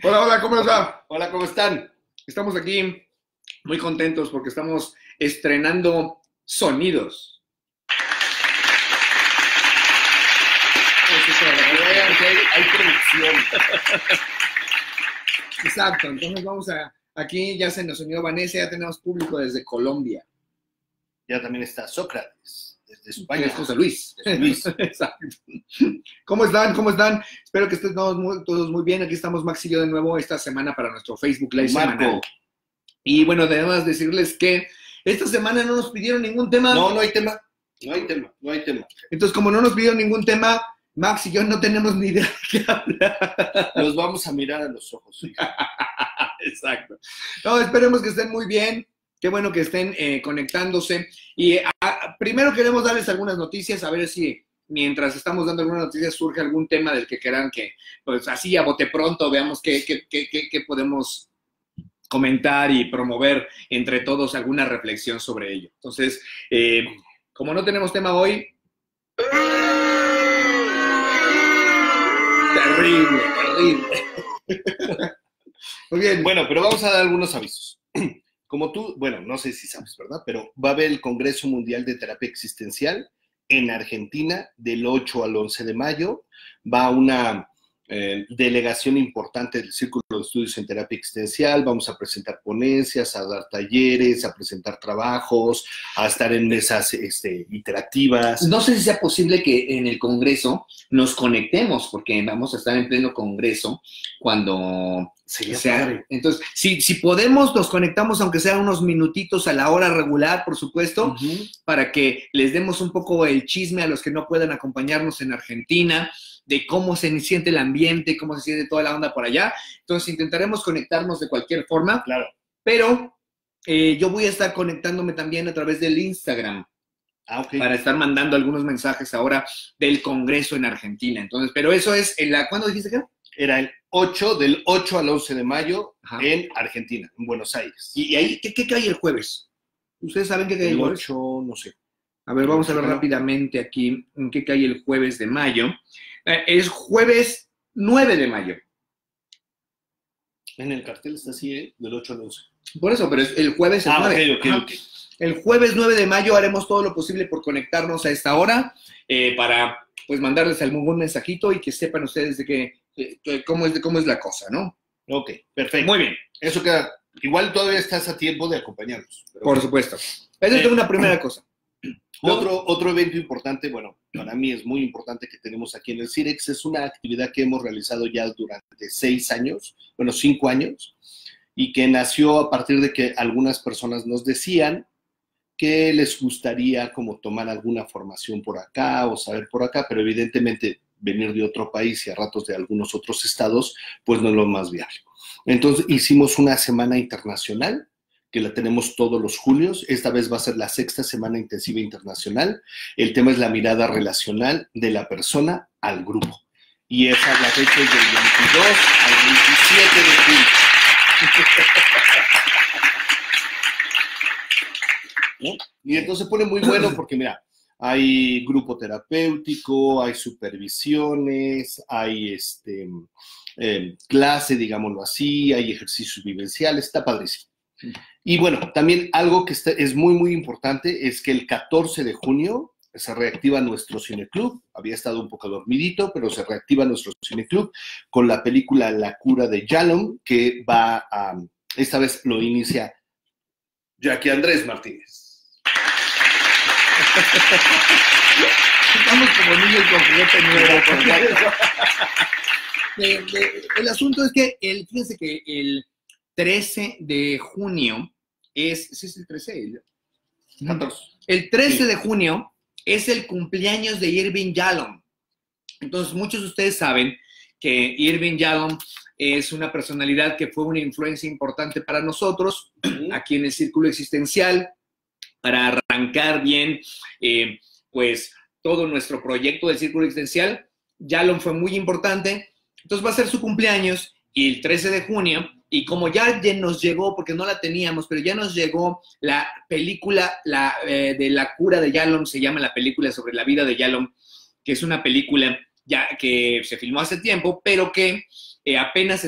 Hola, hola, ¿cómo les va? Hola, ¿cómo están? Estamos aquí muy contentos porque estamos estrenando sonidos. Hay producción. Exacto, entonces aquí ya se nos unió Vanessa, ya tenemos público desde Colombia. Ya también está Sócrates, desde España. España. Es José Luis. Luis. Exacto. ¿Cómo están? ¿Cómo están? Espero que estén todos muy bien. Aquí estamos Max y yo de nuevo esta semana para nuestro Facebook Live semanal. Y bueno, debemos decirles que esta semana no nos pidieron ningún tema. No hay tema. Entonces, como no nos pidieron ningún tema, Max y yo no tenemos ni idea de qué hablar. Los vamos a mirar a los ojos. Exacto. No, esperemos que estén muy bien. Qué bueno que estén conectándose. Y primero queremos darles algunas noticias, a ver si mientras estamos dando algunas noticias surge algún tema del que quieran que, pues así a bote pronto, veamos qué podemos comentar y promover entre todos alguna reflexión sobre ello. Entonces, como no tenemos tema hoy... Terrible. Muy bien. Bueno, pero vamos a dar algunos avisos. Como tú, bueno, no sé si sabes, ¿verdad? Pero va a haber el Congreso Mundial de Terapia Existencial en Argentina del 8 al 11 de mayo. Va una delegación importante del Círculo de Estudios en Terapia Existencial. Vamos a presentar ponencias, a dar talleres, a presentar trabajos, a estar en mesas interactivas. No sé si sea posible que en el Congreso nos conectemos, porque vamos a estar en pleno Congreso cuando... Sería entonces, si podemos, nos conectamos, aunque sea unos minutitos a la hora regular, por supuesto, para que les demos un poco el chisme a los que no puedan acompañarnos en Argentina, de cómo se siente el ambiente, cómo se siente toda la onda por allá. Entonces, intentaremos conectarnos de cualquier forma. Claro. Pero yo voy a estar conectándome también a través del Instagram. Okay. Para estar mandando algunos mensajes ahora del Congreso en Argentina. Entonces, pero eso es, ¿cuándo dijiste que era? Era el del 8 al 11 de mayo en Argentina, en Buenos Aires. ¿Y ahí qué cae el jueves? ¿Ustedes saben qué cae el jueves? 8, no sé. A ver, vamos a ver rápidamente aquí en qué cae el jueves de mayo. Es jueves 9 de mayo. En el cartel está así, del 8 al 11. Por eso, pero el jueves es 9. Okay. El jueves 9 de mayo haremos todo lo posible por conectarnos a esta hora para pues mandarles algún mensajito y que sepan ustedes de cómo es la cosa, ¿no? Ok, perfecto. Muy bien. Eso queda. Igual todavía estás a tiempo de acompañarnos. Por supuesto. Esa es una primera cosa. Otro evento importante, bueno, para mí es muy importante que tenemos aquí en el CIREX, es una actividad que hemos realizado ya durante 5 años, y que nació a partir de que algunas personas nos decían que les gustaría como tomar alguna formación por acá o saber por acá, pero evidentemente venir de otro país y a ratos de algunos otros estados, pues no es lo más viable. Entonces hicimos una semana internacional, que la tenemos todos los julios. Esta vez va a ser la 6ª semana intensiva internacional. El tema es la mirada relacional de la persona al grupo. Y esa es la fecha del 22 al 27 de julio. ¿No? Y entonces se pone muy bueno porque, mira, hay grupo terapéutico, hay supervisiones, hay clase, digámoslo así, hay ejercicios vivenciales, está padrísimo. Y bueno, también algo que es muy, muy importante es que el 14 de junio se reactiva nuestro cineclub. Había estado un poco dormidito, pero se reactiva nuestro cineclub con la película La cura de Yalom, que esta vez lo inicia Jackie Andrés Martínez. Estamos como niños con juguete nuevo. El asunto es que fíjense que el 13 de junio ¿sí es el 13? 14. El 13 de junio es el cumpleaños de Irving Yalom. Entonces, muchos de ustedes saben que Irving Yalom es una personalidad que fue una influencia importante para nosotros, aquí en el Círculo Existencial, para arrancar bien, pues, todo nuestro proyecto del Círculo Existencial. Yalom fue muy importante. Entonces, va a ser su cumpleaños y el 13 de junio, y como ya nos llegó, porque no la teníamos, pero ya nos llegó la película de La cura de Yalom, se llama la película sobre la vida de Yalom, que es una película ya que se filmó hace tiempo, pero que apenas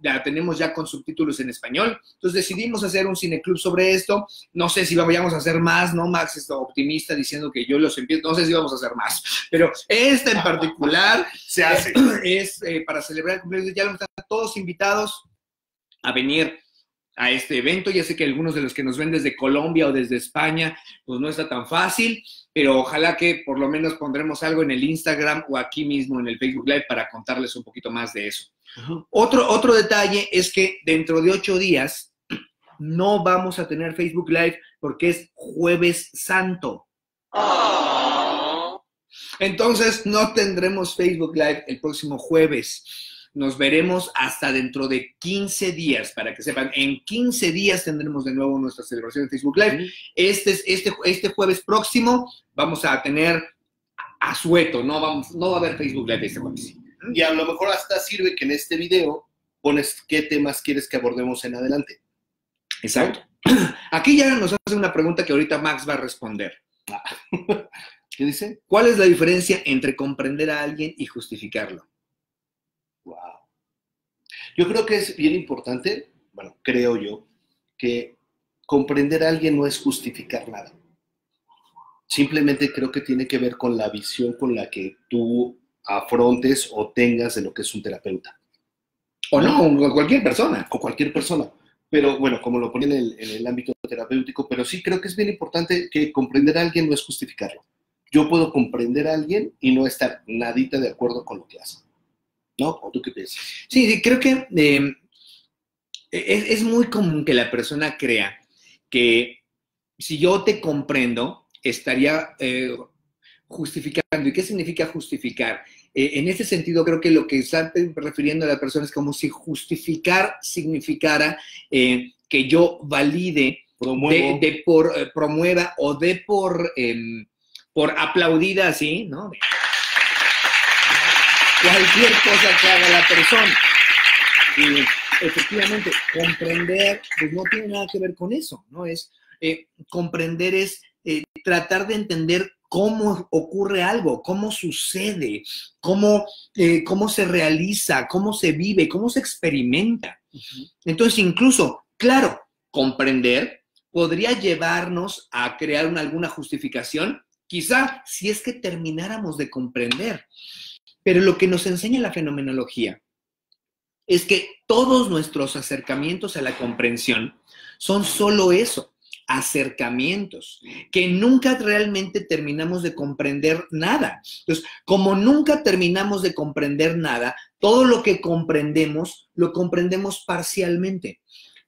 la tenemos ya con subtítulos en español. Entonces decidimos hacer un cineclub sobre esto. No sé si vamos a hacer más, ¿no? Max está optimista diciendo que yo los empiezo, no sé si vamos a hacer más, pero esta en particular se hace. Es para celebrar el cumpleaños de Yalom. Están todos invitados a venir a este evento. Ya sé que algunos de los que nos ven desde Colombia o desde España, pues no está tan fácil, pero ojalá que por lo menos pondremos algo en el Instagram o aquí mismo en el Facebook Live para contarles un poquito más de eso. Otro detalle es que dentro de 8 días no vamos a tener Facebook Live porque es Jueves Santo. Entonces no tendremos Facebook Live el próximo jueves. Nos veremos hasta dentro de 15 días, para que sepan. En 15 días tendremos de nuevo nuestra celebración de Facebook Live. Este jueves próximo vamos a tener asueto, no va a haber Facebook Live este jueves. Y a lo mejor hasta sirve que en este video pones qué temas quieres que abordemos en adelante. Exacto. Aquí ya nos hace una pregunta que ahorita Max va a responder. ¿Qué dice? ¿Cuál es la diferencia entre comprender a alguien y justificarlo? Wow. Yo creo que es bien importante, bueno, creo yo, que comprender a alguien no es justificar nada. Simplemente creo que tiene que ver con la visión con la que tú afrontes o tengas de lo que es un terapeuta. O no, o cualquier persona. O cualquier persona. Pero bueno, como lo ponen en el ámbito terapéutico, pero sí creo que es bien importante que comprender a alguien no es justificarlo. Yo puedo comprender a alguien y no estar nadita de acuerdo con lo que hace. ¿No? ¿O tú qué piensas? Sí, creo que es muy común que la persona crea que si yo te comprendo, estaría justificando. ¿Y qué significa justificar? En ese sentido, creo que lo que está refiriendo a la persona es como si justificar significara que yo valide, promueva o dé por aplaudida, así, ¿no? Cualquier cosa que haga la persona. Y efectivamente, comprender, pues no tiene nada que ver con eso, ¿no? Comprender es tratar de entender cómo ocurre algo, cómo sucede, cómo se realiza, cómo se vive, cómo se experimenta. Entonces, incluso, claro, comprender podría llevarnos a crear alguna justificación, quizá si es que termináramos de comprender. Pero lo que nos enseña la fenomenología es que todos nuestros acercamientos a la comprensión son solo eso, acercamientos, que nunca realmente terminamos de comprender nada. Entonces, como nunca terminamos de comprender nada, todo lo que comprendemos, lo comprendemos parcialmente.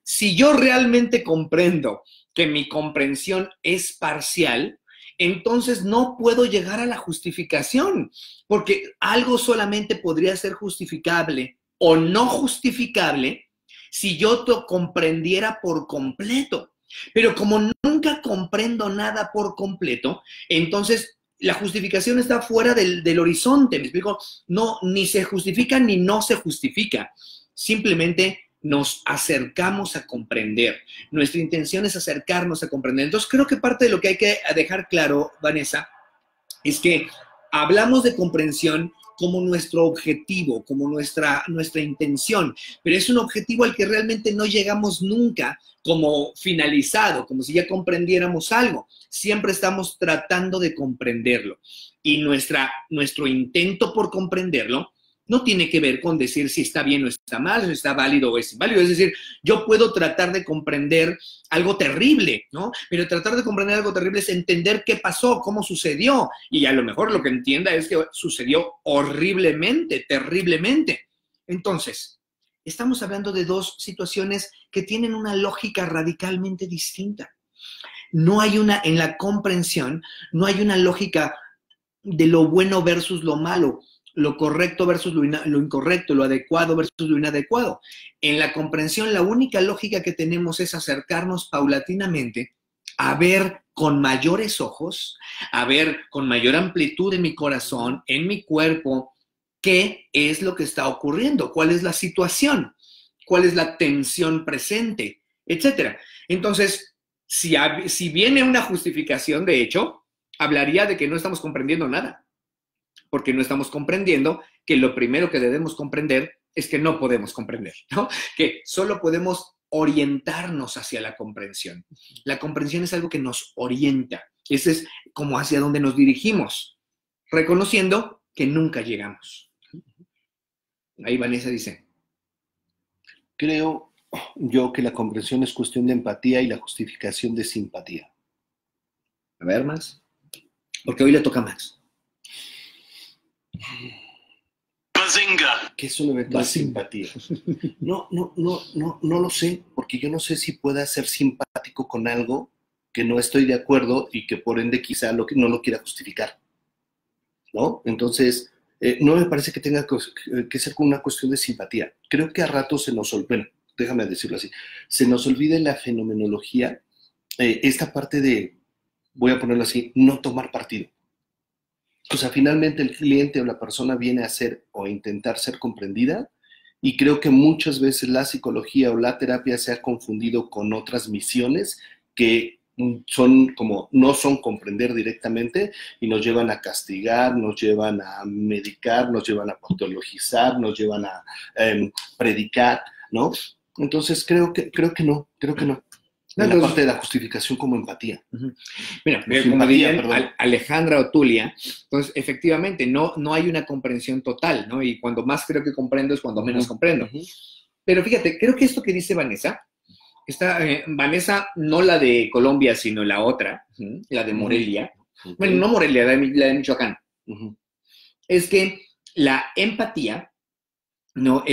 Si yo realmente comprendo que mi comprensión es parcial, entonces no puedo llegar a la justificación, porque algo solamente podría ser justificable o no justificable si yo lo comprendiera por completo. Pero como nunca comprendo nada por completo, entonces la justificación está fuera del horizonte. ¿Me explico? No, ni se justifica ni no se justifica. Simplemente nos acercamos a comprender. Nuestra intención es acercarnos a comprender. Entonces, creo que parte de lo que hay que dejar claro, Vanessa, es que hablamos de comprensión como nuestro objetivo, como nuestra intención, pero es un objetivo al que realmente no llegamos nunca como finalizado, como si ya comprendiéramos algo. Siempre estamos tratando de comprenderlo. Y nuestro intento por comprenderlo no tiene que ver con decir si está bien o está mal, si está válido o es inválido. Es decir, yo puedo tratar de comprender algo terrible, ¿no? Pero tratar de comprender algo terrible es entender qué pasó, cómo sucedió. Y a lo mejor lo que entienda es que sucedió horriblemente, terriblemente. Entonces, estamos hablando de dos situaciones que tienen una lógica radicalmente distinta. No hay en la comprensión, no hay una lógica de lo bueno versus lo malo, lo correcto versus lo incorrecto, lo adecuado versus lo inadecuado. En la comprensión, la única lógica que tenemos es acercarnos paulatinamente a ver con mayores ojos, a ver con mayor amplitud en mi corazón, en mi cuerpo, qué es lo que está ocurriendo, cuál es la situación, cuál es la tensión presente, etcétera. Entonces, si viene una justificación, de hecho, hablaría de que no estamos comprendiendo nada. porque no estamos comprendiendo que lo primero que debemos comprender es que no podemos comprender, ¿no? Que solo podemos orientarnos hacia la comprensión. La comprensión es algo que nos orienta. Ese es como hacia donde nos dirigimos, reconociendo que nunca llegamos. Ahí Vanessa dice. Creo yo que la comprensión es cuestión de empatía y la justificación de simpatía. A ver, Max. Porque hoy le toca a Max. Bazinga. ¿Qué es un evento de simpatía? No lo sé, porque yo no sé si pueda ser simpático con algo que no estoy de acuerdo y que por ende quizá no lo quiera justificar, ¿no? Entonces, no me parece que tenga que ser con una cuestión de simpatía. Creo que a ratos se nos olvida, déjame decirlo así, se nos olvida en la fenomenología esta parte de, voy a ponerlo así, no tomar partido. O sea, finalmente el cliente o la persona viene a ser o a intentar ser comprendida, y creo que muchas veces la psicología o la terapia se ha confundido con otras misiones que son como, no son comprender directamente y nos llevan a castigar, nos llevan a medicar, nos llevan a patologizar, nos llevan a predicar, ¿no? Entonces creo que no. En la parte de la justificación como empatía. Mira, como diría Alejandra Otulia, entonces efectivamente no hay una comprensión total, ¿no? Y cuando más creo que comprendo es cuando menos comprendo. Pero fíjate, creo que esto que dice Vanessa, Vanessa, no la de Colombia, sino la otra, la de Morelia. Bueno, no Morelia, la de Michoacán. Es que la empatía, ¿no?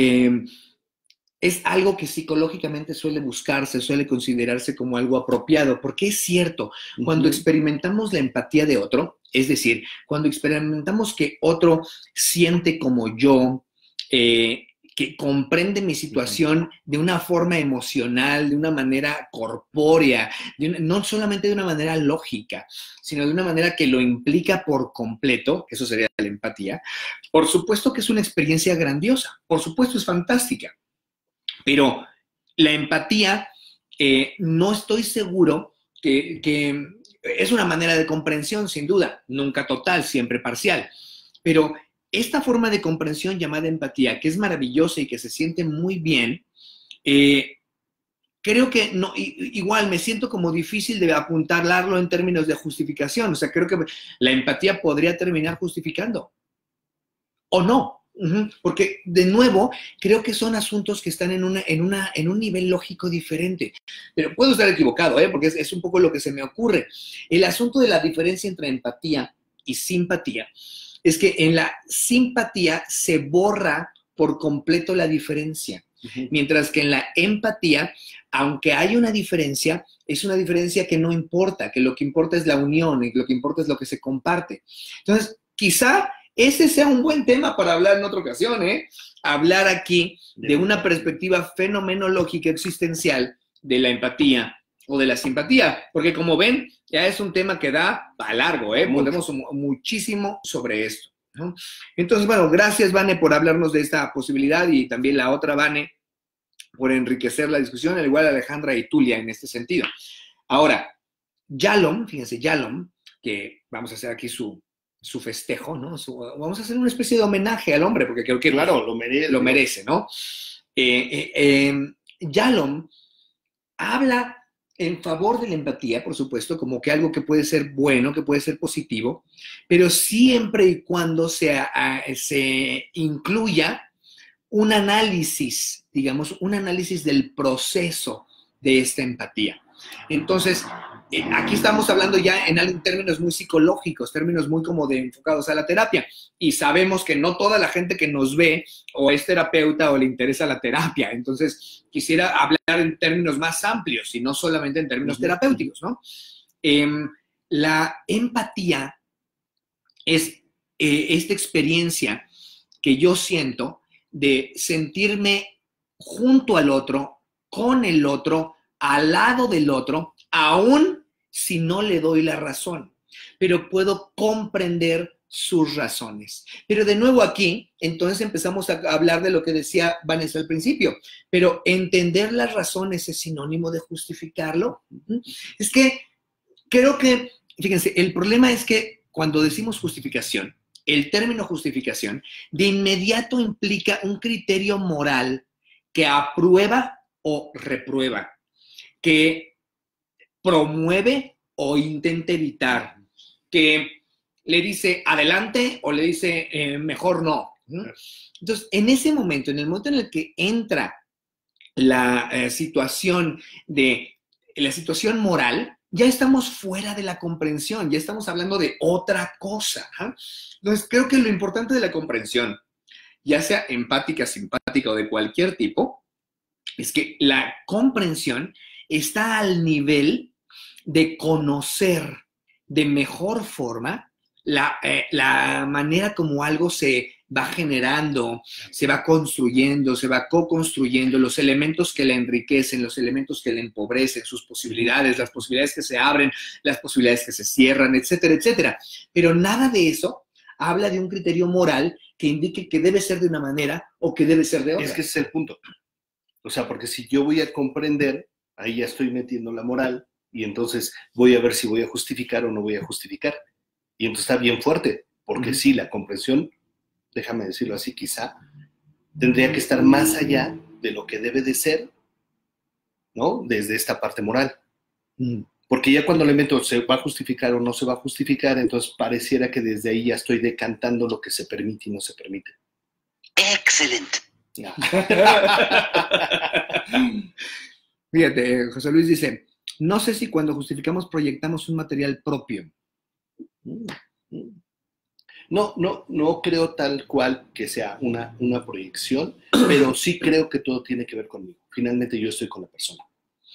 Es algo que psicológicamente suele buscarse, suele considerarse como algo apropiado, porque es cierto, cuando experimentamos la empatía de otro, es decir, cuando experimentamos que otro siente como yo, que comprende mi situación de una forma emocional, de una manera corpórea, no solamente de una manera lógica, sino de una manera que lo implica por completo, eso sería la empatía, por supuesto que es una experiencia grandiosa, por supuesto es fantástica. Pero la empatía, no estoy seguro que es una manera de comprensión, sin duda, nunca total, siempre parcial. Pero esta forma de comprensión llamada empatía, que es maravillosa y que se siente muy bien, creo que no, igual me siento como difícil de apuntalarlo en términos de justificación. O sea, creo que la empatía podría terminar justificando. ¿O no? Porque, de nuevo, creo que son asuntos que están en un nivel lógico diferente. Pero puedo estar equivocado, porque es un poco lo que se me ocurre. El asunto de la diferencia entre empatía y simpatía es que en la simpatía se borra por completo la diferencia, mientras que en la empatía, aunque hay una diferencia, es una diferencia que no importa, que lo que importa es la unión y lo que importa es lo que se comparte. Entonces, quizá ese sea un buen tema para hablar en otra ocasión, hablar aquí de una perspectiva fenomenológica existencial de la empatía o de la simpatía, porque como ven, ya es un tema que da para largo, podemos muchísimo sobre esto, ¿no? Entonces, bueno, gracias, Vane, por hablarnos de esta posibilidad, y también la otra, Vane, por enriquecer la discusión, al igual Alejandra y Tulia en este sentido. Ahora, Yalom, fíjense, Yalom, que vamos a hacer aquí su festejo, ¿no? Vamos a hacer una especie de homenaje al hombre, porque creo que, claro, lo merece, ¿no? Yalom habla en favor de la empatía, por supuesto, como que algo que puede ser bueno, que puede ser positivo, pero siempre y cuando se incluya un análisis, digamos, un análisis del proceso de esta empatía. Entonces, aquí estamos hablando ya en términos muy psicológicos, términos muy como de enfocados a la terapia, y sabemos que no toda la gente que nos ve o es terapeuta o le interesa la terapia. Entonces, quisiera hablar en términos más amplios y no solamente en términos terapéuticos, ¿no? La empatía es esta experiencia que yo siento de sentirme junto al otro, con el otro, al lado del otro, aún si no le doy la razón, pero puedo comprender sus razones. Pero de nuevo aquí, entonces empezamos a hablar de lo que decía Vanessa al principio, pero entender las razones es sinónimo de justificarlo. Es que creo que, fíjense, el problema es que cuando decimos justificación, el término justificación de inmediato implica un criterio moral que aprueba o reprueba, que promueve o intenta evitar, que le dice adelante o le dice mejor no. Entonces, en ese momento, en el momento en el que entra la situación moral, ya estamos fuera de la comprensión, ya estamos hablando de otra cosa. Entonces, creo que lo importante de la comprensión, ya sea empática, simpática o de cualquier tipo, es que la comprensión está al nivel de conocer de mejor forma la manera como algo se va generando, se va construyendo, se va co-construyendo, los elementos que le enriquecen, los elementos que le empobrecen, sus posibilidades, las posibilidades que se abren, las posibilidades que se cierran, etcétera, etcétera. Pero nada de eso habla de un criterio moral que indique que debe ser de una manera o que debe ser de otra. Es que ese es el punto. O sea, porque si yo voy a comprender, ahí ya estoy metiendo la moral y entonces voy a ver si voy a justificar o no voy a justificar. Y entonces está bien fuerte, porque sí, la comprensión, déjame decirlo así, quizá tendría que estar más allá de lo que debe de ser, ¿no? Desde esta parte moral. Porque ya cuando le meto se va a justificar o no se va a justificar, entonces pareciera que desde ahí ya estoy decantando lo que se permite y no se permite. Excelente. No. Fíjate, José Luis dice, no sé si cuando justificamos proyectamos un material propio. No creo tal cual que sea una proyección, pero sí creo que todo tiene que ver conmigo. Finalmente yo estoy con la persona.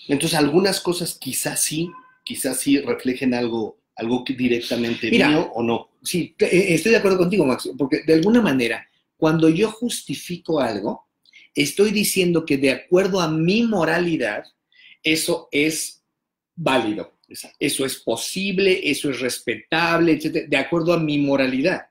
Entonces algunas cosas quizás sí reflejen algo que directamente mío o no. Sí, estoy de acuerdo contigo, Max, porque de alguna manera, cuando yo justifico algo, estoy diciendo que de acuerdo a mi moralidad, eso es válido. Exacto. Eso es posible, eso es respetable, etcétera, de acuerdo a mi moralidad.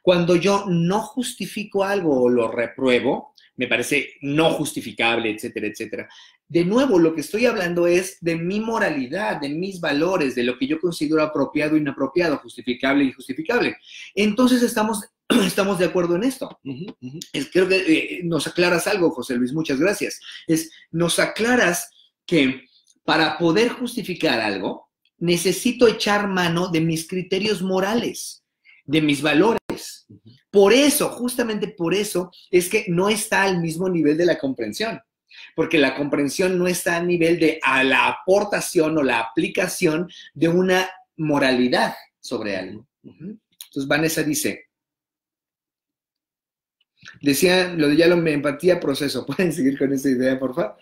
Cuando yo no justifico algo o lo repruebo, me parece no justificable, etcétera, etcétera. De nuevo, lo que estoy hablando es de mi moralidad, de mis valores, de lo que yo considero apropiado e inapropiado, justificable e injustificable. Entonces estamos de acuerdo en esto. Creo que nos aclaras algo, José Luis, muchas gracias. Nos aclaras que para poder justificar algo, necesito echar mano de mis criterios morales, de mis valores. Por eso, justamente por eso, es que no está al mismo nivel de la comprensión, porque la comprensión no está a nivel de la aportación o la aplicación de una moralidad sobre algo. Entonces, Vanessa decía lo de ya la empatía, proceso. ¿Pueden seguir con esa idea, por favor?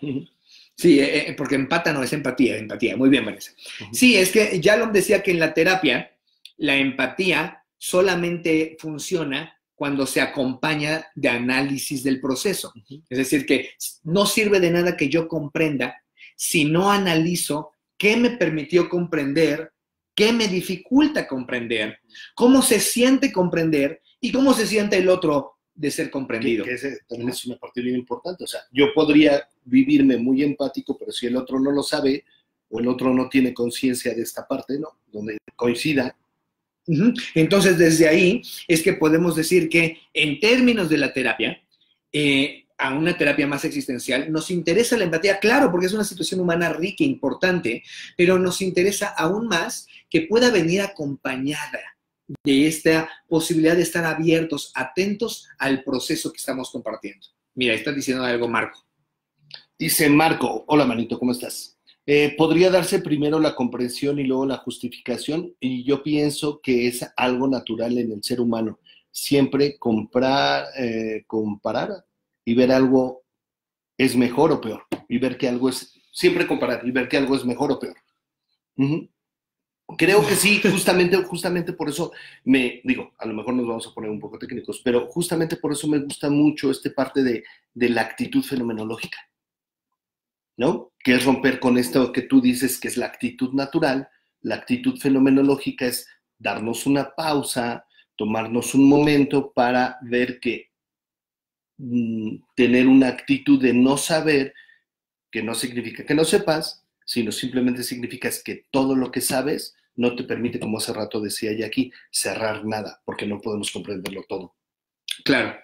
Sí, porque empata no es empatía. Muy bien, Vanessa. Sí, es que Yalom decía que en la terapia la empatía solamente funciona cuando se acompaña de análisis del proceso. Es decir, que no sirve de nada que yo comprenda si no analizo qué me permitió comprender, qué me dificulta comprender, cómo se siente comprender y cómo se siente el otro de ser comprendido. Que ese también es una parte bien importante. O sea, yo podría vivirme muy empático, pero si el otro no lo sabe o el otro no tiene conciencia de esta parte, ¿no? Donde coincida. Entonces, desde ahí es que podemos decir que en términos de la terapia, a una terapia más existencial, nos interesa la empatía, claro, porque es una situación humana rica e importante, pero nos interesa aún más que pueda venir acompañada de esta posibilidad de estar abiertos, atentos al proceso que estamos compartiendo. Mira, está diciendo algo Marco. Dice Marco, hola manito, ¿cómo estás? ¿Podría darse primero la comprensión y luego la justificación? Y yo pienso que es algo natural en el ser humano. Siempre comparar y ver algo es mejor o peor. Y ver que algo es, siempre comparar y ver que algo es mejor o peor. Creo que sí, justamente por eso a lo mejor nos vamos a poner un poco técnicos, pero justamente por eso me gusta mucho esta parte de la actitud fenomenológica, ¿no? Que es romper con esto que tú dices que es la actitud natural. La actitud fenomenológica es darnos una pausa, tomarnos un momento para ver que tener una actitud de no saber, que no significa que no sepas, sino simplemente significa que todo lo que sabes no te permite, como hace rato decía Jackie, cerrar nada, porque no podemos comprenderlo todo. Claro.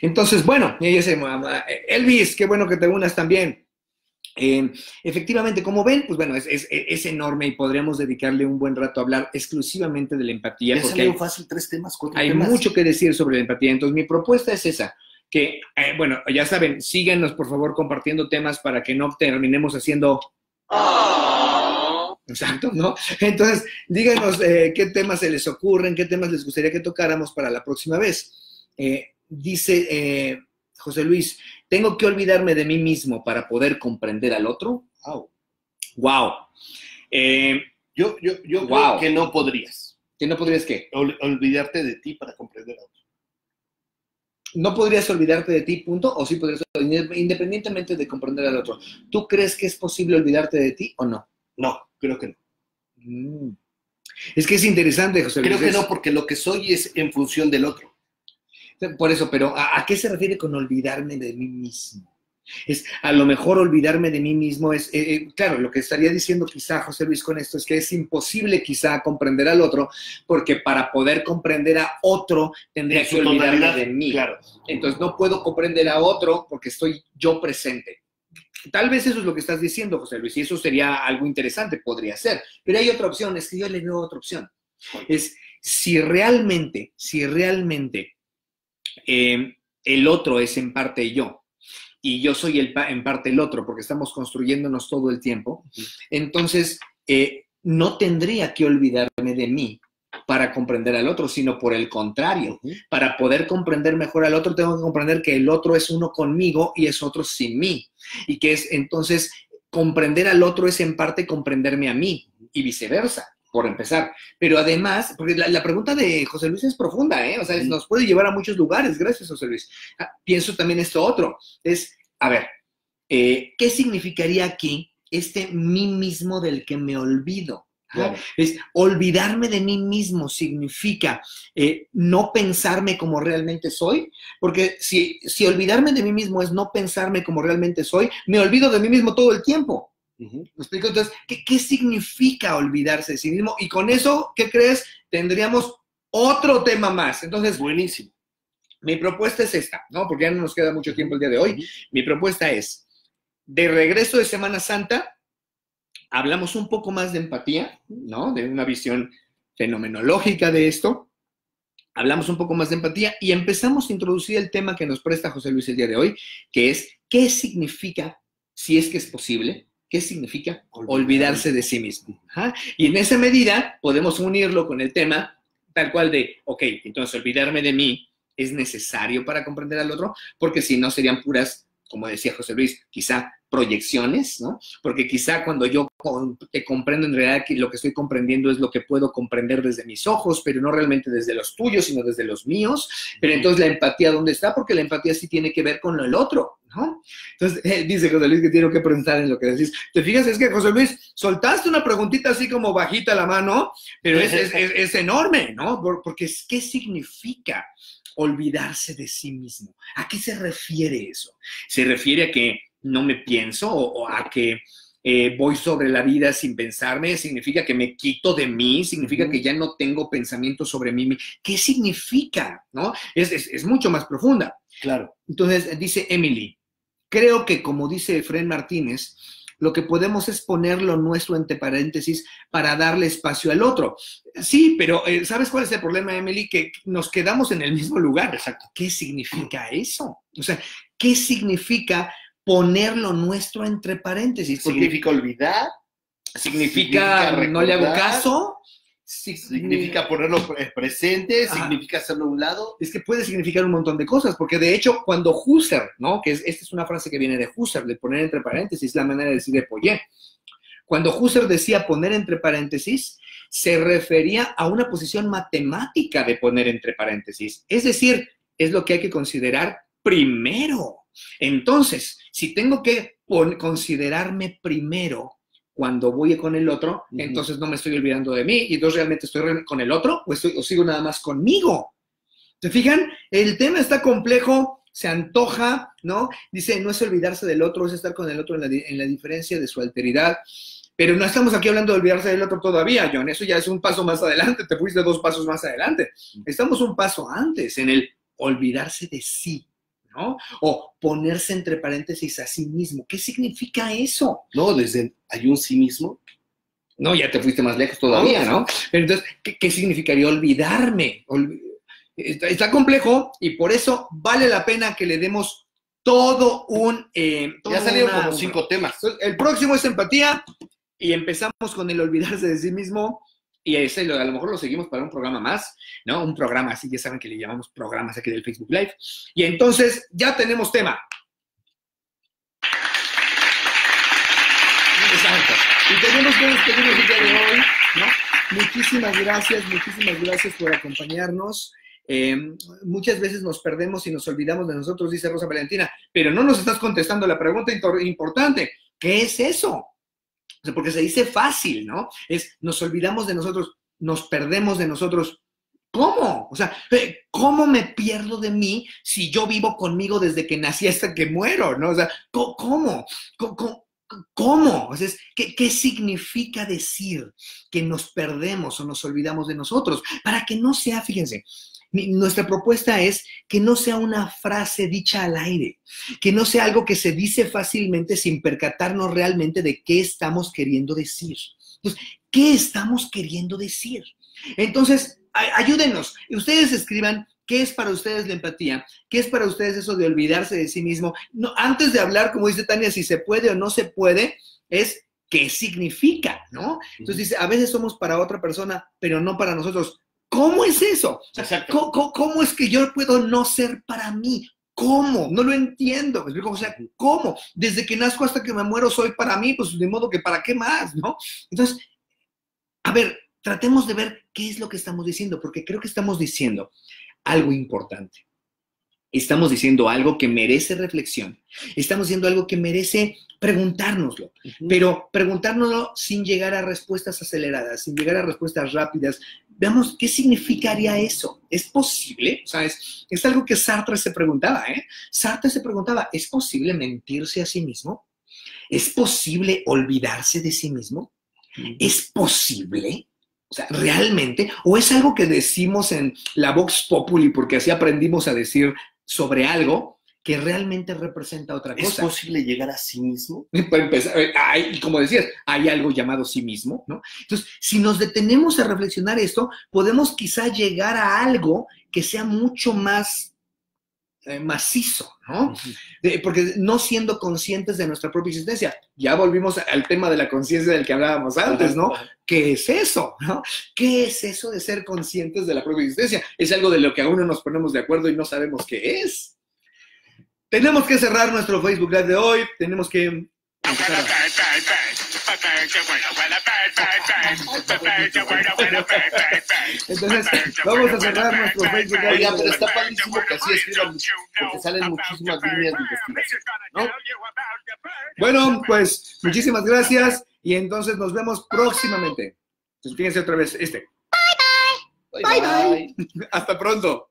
Entonces, bueno, Elvis, qué bueno que te unas también. Efectivamente, como ven, pues bueno, es enorme y podríamos dedicarle un buen rato a hablar exclusivamente de la empatía. Ya porque salió fácil 3 temas, 4 hay temas. mucho que decir sobre la empatía. Entonces, mi propuesta es esa, que, bueno, ya saben, síganos por favor compartiendo temas para que no terminemos haciendo... Exacto, ¿no? Entonces, díganos qué temas se les ocurren, qué temas les gustaría que tocáramos para la próxima vez. Dice José Luis, ¿tengo que olvidarme de mí mismo para poder comprender al otro? Wow. Wow. Yo Wow. creo que no podrías. ¿Que no podrías qué? Olvidarte de ti para comprender a otro. ¿No podrías olvidarte de ti, punto? ¿O sí podrías, independientemente de comprender al otro? ¿Tú crees que es posible olvidarte de ti o no? No, creo que no. Es que es interesante, José Luis. Creo que no, porque lo que soy es en función del otro. Por eso, pero ¿a qué se refiere con olvidarme de mí mismo? A lo mejor olvidarme de mí mismo es, claro, lo que estaría diciendo quizá José Luis con esto es que es imposible quizá comprender al otro, porque para poder comprender a otro tendría que olvidarme de mí. Claro. Entonces no puedo comprender a otro porque estoy yo presente. Tal vez eso es lo que estás diciendo, José Luis, y eso sería algo interesante, podría ser. Pero hay otra opción, es que yo le veo otra opción. Es si realmente el otro es en parte yo, y yo soy en parte el otro, porque estamos construyéndonos todo el tiempo, entonces no tendría que olvidarme de mí para comprender al otro, sino por el contrario. Para poder comprender mejor al otro, tengo que comprender que el otro es uno conmigo y es otro sin mí. Y que es, entonces, comprender al otro es en parte comprenderme a mí y viceversa, por empezar. Pero además, porque la pregunta de José Luis es profunda, ¿eh? O sea, nos puede llevar a muchos lugares. Gracias, José Luis. Pienso también esto otro. Es, a ver, ¿qué significaría aquí este mí mismo del que me olvido? Claro. Es olvidarme de mí mismo significa no pensarme como realmente soy, porque si olvidarme de mí mismo es no pensarme como realmente soy, me olvido de mí mismo todo el tiempo. ¿Me explico? Entonces, ¿qué significa olvidarse de sí mismo? Y con eso, ¿qué crees? Tendríamos otro tema más. Entonces, buenísimo. Mi propuesta es esta, ¿no? Porque ya no nos queda mucho tiempo el día de hoy. Mi propuesta es, de regreso de Semana Santa, hablamos un poco más de empatía, ¿no? De una visión fenomenológica de esto. Hablamos un poco más de empatía y empezamos a introducir el tema que nos presta José Luis el día de hoy, que es, ¿qué significa, si es que es posible, qué significa olvidarse de sí mismo? Ajá. Y en esa medida podemos unirlo con el tema tal cual de, ok, entonces olvidarme de mí es necesario para comprender al otro, porque si no serían puras, como decía José Luis, quizá proyecciones, ¿no? Porque quizá cuando yo te comprendo, en realidad lo que estoy comprendiendo es lo que puedo comprender desde mis ojos, pero no realmente desde los tuyos, sino desde los míos. Pero entonces la empatía, ¿dónde está? Porque la empatía sí tiene que ver con el otro, ¿no? Entonces, dice José Luis que tengo que pensar en lo que decís. ¿Te fijas? Es que, José Luis, soltaste una preguntita así como bajita la mano, pero es enorme, ¿no? Porque ¿qué significa olvidarse de sí mismo? ¿A qué se refiere eso? ¿Se refiere a que no me pienso o a que voy sobre la vida sin pensarme? ¿Significa que me quito de mí? ¿Significa que ya no tengo pensamiento sobre mí? ¿Qué significa? ¿No? Es mucho más profunda. Claro. Entonces, dice Emily, creo que como dice Efrén Martínez, lo que podemos es poner lo nuestro entre paréntesis para darle espacio al otro. Sí, pero ¿sabes cuál es el problema, Emily? Que nos quedamos en el mismo lugar. Exacto. ¿Qué significa eso? O sea, ¿qué significa poner lo nuestro entre paréntesis? Porque significa olvidar. Significa no le hago caso. Significa ponerlo presente, significa hacerlo a un lado. Es que puede significar un montón de cosas, porque de hecho cuando Husserl, ¿no? Que esta es una frase que viene de Husserl, de poner entre paréntesis, la manera de decir de Poyet. Cuando Husserl decía poner entre paréntesis, se refería a una posición matemática de poner entre paréntesis. Es decir, es lo que hay que considerar primero. Entonces, si tengo que considerarme primero cuando voy con el otro, entonces no me estoy olvidando de mí, y entonces realmente estoy con el otro, o sigo nada más conmigo. ¿Se fijan? El tema está complejo, se antoja, ¿no? Dice, no es olvidarse del otro, es estar con el otro en la diferencia de su alteridad. Pero no estamos aquí hablando de olvidarse del otro todavía, John. Eso ya es un paso más adelante. Te fuiste 2 pasos más adelante. Estamos un paso antes en el olvidarse de sí, ¿no? O ponerse entre paréntesis a sí mismo. ¿Qué significa eso? No, desde hay un sí mismo. No, ya te fuiste más lejos todavía, ¿no? Pero entonces, ¿qué significaría olvidarme? Está complejo y por eso vale la pena que le demos todo un... Ya salieron como 5 temas. Entonces, el próximo es empatía y empezamos con el olvidarse de sí mismo y ese a lo mejor lo seguimos para un programa más, ¿no? Un programa así, ya saben que le llamamos programas aquí del Facebook Live. Y entonces ya tenemos tema. Exacto. Y tenemos que despedirnos el día de hoy, ¿no? Muchísimas gracias por acompañarnos. Muchas veces nos perdemos y nos olvidamos de nosotros, dice Rosa Valentina, pero no nos estás contestando la pregunta importante. ¿Qué es eso? O sea, porque se dice fácil, ¿no? Nos olvidamos de nosotros, nos perdemos de nosotros. ¿Cómo? O sea, ¿cómo me pierdo de mí si yo vivo conmigo desde que nací hasta que muero, ¿no? O sea, ¿cómo? ¿Cómo? O sea, ¿qué significa decir que nos perdemos o nos olvidamos de nosotros? Para que no sea, fíjense, nuestra propuesta es que no sea una frase dicha al aire, que no sea algo que se dice fácilmente sin percatarnos realmente de qué estamos queriendo decir. Entonces, ¿qué estamos queriendo decir? Entonces, ayúdenos. Ustedes escriban qué es para ustedes la empatía, qué es para ustedes eso de olvidarse de sí mismo. No, antes de hablar, como dice Tania, si se puede o no se puede, es qué significa, ¿no? Entonces dice, a veces somos para otra persona, pero no para nosotros. ¿Cómo es eso? O sea, ¿cómo es que yo puedo no ser para mí? ¿Cómo? No lo entiendo. O sea, ¿cómo? Desde que nazco hasta que me muero soy para mí, pues de modo que ¿para qué más? ¿No? Entonces, a ver, tratemos de ver qué es lo que estamos diciendo, porque creo que estamos diciendo algo importante. Estamos diciendo algo que merece reflexión. Estamos diciendo algo que merece preguntárnoslo, pero preguntárnoslo sin llegar a respuestas aceleradas, sin llegar a respuestas rápidas. Veamos qué significaría eso. ¿Es posible? O sea, es algo que Sartre se preguntaba, ¿eh? Sartre se preguntaba, ¿es posible mentirse a sí mismo? ¿Es posible olvidarse de sí mismo? ¿Es posible? O sea, ¿realmente? ¿O es algo que decimos en la Vox Populi porque así aprendimos a decir sobre algo que realmente representa otra cosa? ¿Es posible llegar a sí mismo? Para empezar, y como decías, hay algo llamado sí mismo, ¿no? Entonces, si nos detenemos a reflexionar esto, podemos quizá llegar a algo que sea mucho más macizo, ¿no? Porque no siendo conscientes de nuestra propia existencia. Ya volvimos al tema de la conciencia del que hablábamos antes, ¿no? ¿Qué es eso? ¿No? ¿Qué es eso de ser conscientes de la propia existencia? Es algo de lo que aún no nos ponemos de acuerdo y no sabemos qué es. Tenemos que cerrar nuestro Facebook Live de hoy. Tenemos que... Entonces, vamos a cerrar nuestro Facebook Live. Oiga, pero está padrísimo que así escriban, porque salen muchísimas líneas de investigación, ¿no? Bueno, pues, muchísimas gracias y entonces nos vemos próximamente. Entonces, fíjense otra vez Bye, bye. Hasta pronto.